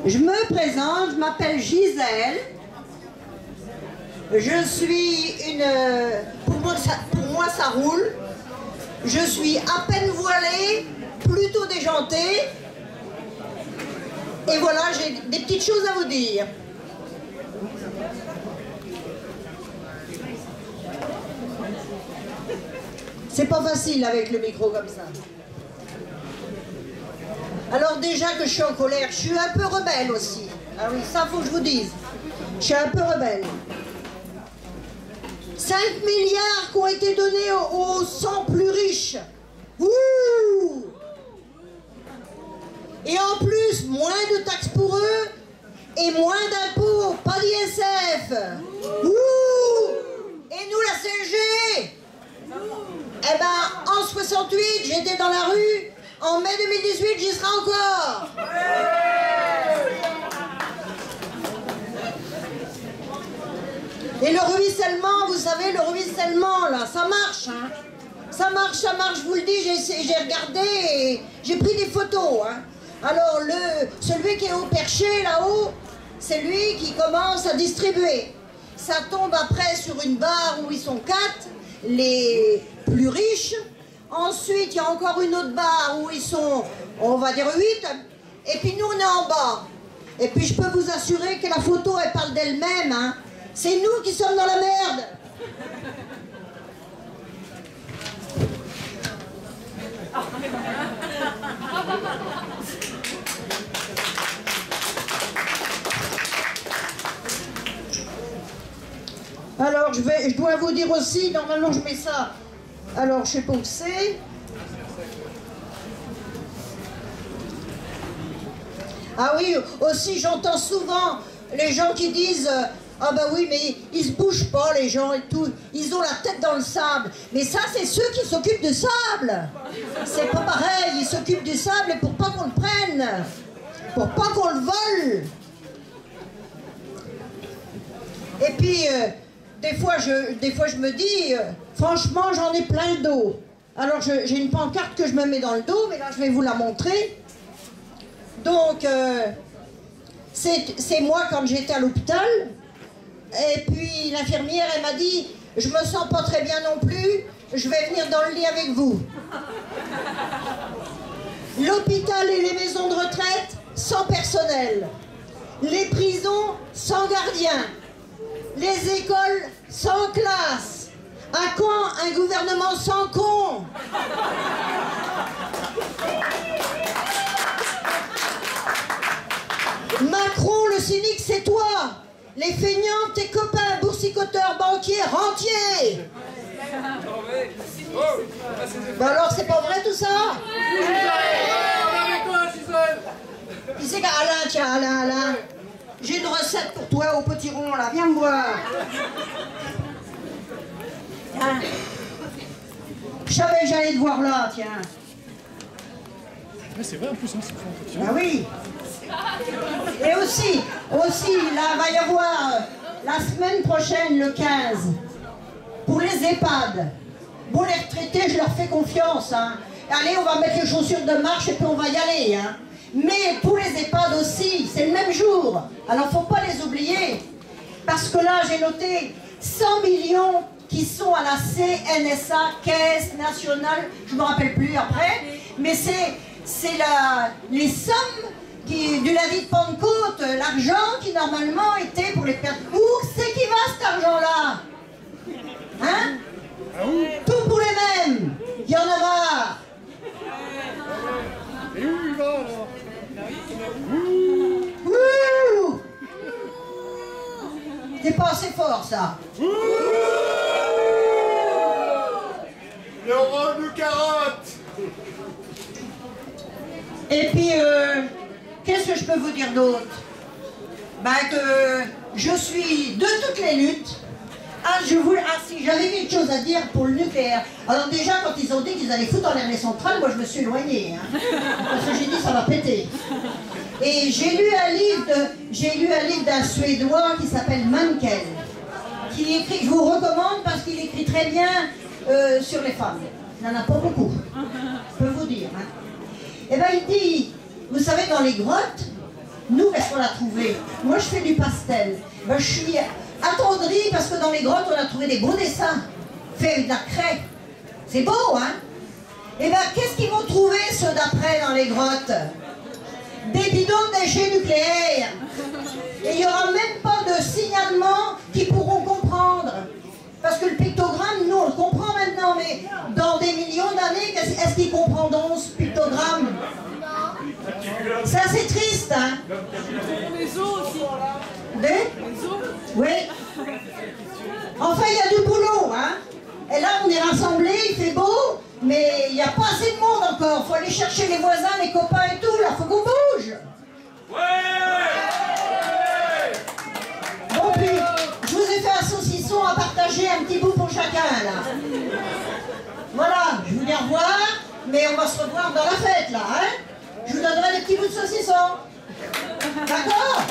Je me présente, je m'appelle Gisèle. Je suis une... Pour moi, ça roule. Je suis à peine voilée, plutôt déjantée. Et voilà, j'ai des petites choses à vous dire. C'est pas facile avec le micro comme ça. Alors déjà que je suis en colère, je suis un peu rebelle aussi. Ah oui, ça faut que je vous dise. Je suis un peu rebelle. 5 milliards qui ont été donnés aux 100 plus riches. Ouh! Et en plus, moins de taxes pour eux et moins d'impôts, pas d'ISF. Ouh! Et nous, la CSG? Eh ben, en 68, j'étais dans la rue. En mai 2018, j'y serai encore. Et le ruissellement, vous savez, le ruissellement, là, ça marche, hein. Ça marche, je vous le dis, j'ai regardé et j'ai pris des photos, hein. Alors, celui qui est au perché, là-haut, c'est lui qui commence à distribuer. Ça tombe après sur une barre où ils sont 4, les plus riches. Ensuite, il y a encore une autre barre où ils sont, on va dire 8. Et puis nous, on est en bas. Et puis je peux vous assurer que la photo, elle parle d'elle-même, hein. C'est nous qui sommes dans la merde. Alors, je dois vous dire aussi, normalement je mets ça. Alors, je sais pas où c'est. Ah oui, aussi j'entends souvent les gens qui disent ah bah oui, mais ils se bougent pas les gens et tout, ils ont la tête dans le sable. Mais ça, c'est ceux qui s'occupent du sable. C'est pas pareil, ils s'occupent du sable pour pas qu'on le prenne, pour pas qu'on le vole. Et puis, des fois je me dis, franchement, j'en ai plein le dos. Alors, j'ai une pancarte que je me mets dans le dos, mais là, je vais vous la montrer. Donc, c'est moi quand j'étais à l'hôpital. Et puis, l'infirmière, elle m'a dit, je me sens pas très bien non plus, je vais venir dans le lit avec vous. L'hôpital et les maisons de retraite, sans personnel. Les prisons, sans gardien. Les écoles, sans classe. À quand un gouvernement sans con? Macron, le cynique, c'est toi. Les feignants, tes copains, boursicoteurs, banquiers, rentiers. Bah alors, c'est pas vrai tout ça? Qui c'est qu'Alain, tiens, Alain. J'ai une recette pour toi au petit rond, là. Viens me voir. Tiens. Je savais que j'allais te voir là, tiens. C'est vrai en plus, hein, c'est fait. Ah oui. Et aussi, là, va y avoir la semaine prochaine, le 15, pour les EHPAD. Bon, les retraités, je leur fais confiance, hein. Allez, on va mettre les chaussures de marche et puis on va y aller, hein. Mais pour les EHPAD aussi, c'est le même jour. Alors, faut pas les oublier. Parce que là, j'ai noté 100 millions qui sont à la CNSA, Caisse Nationale, je me rappelle plus après, mais c'est les sommes du lundi de Pentecôte, l'argent qui normalement était pour les pertes. Où c'est qui va cet argent-là? Hein? Tout pour les mêmes. Il y en a marre. Et où il va alors? Ouh! C'est pas assez fort ça. Le rôle de carotte. Et puis, qu'est-ce que je peux vous dire d'autre? Ben que je suis de toutes les luttes. Si j'avais quelque chose à dire pour le nucléaire. Alors déjà, quand ils ont dit qu'ils allaient foutre en l'air les centrales, moi je me suis éloignée. Hein, parce que j'ai dit ça va péter. Et j'ai lu un livre d'un Suédois qui s'appelle Mankel. Qui écrit, je vous recommande parce qu'il écrit très bien sur les femmes. Il n'en a pas beaucoup, je peux vous dire. Hein. Et bien il dit, vous savez, dans les grottes, nous, parce qu'on a trouvé. Moi, je fais du pastel. Ben, je suis attendrie parce que dans les grottes, on a trouvé des beaux dessins faits avec de la craie. C'est beau, hein? Et bien, qu'est-ce qu'ils vont trouver, ceux d'après, dans les grottes? Des bidons de déchets nucléaires. Et il n'y aura même pas de signalement qui pourront comprendre. Parce que le pictogramme, nous, on le comprend maintenant, mais dans des millions d'années, est-ce qu'ils comprendront ce pictogramme? C'est assez triste, hein? Les os aussi. Les os? Oui. Enfin, il y a du boulot, hein? Et là, on est rassemblés, il fait beau, mais il n'y a pas assez de monde encore. Il faut aller chercher les voisins, les copains et tout, là, il faut qu'on bouge. Bon, puis, je vous ai fait un saucisson à partager, un petit bout pour chacun, là. Voilà, je vous dis au revoir, mais on va se revoir dans la fête, là, hein? Je vous donnerai des petits bouts de saucisson. D'accord?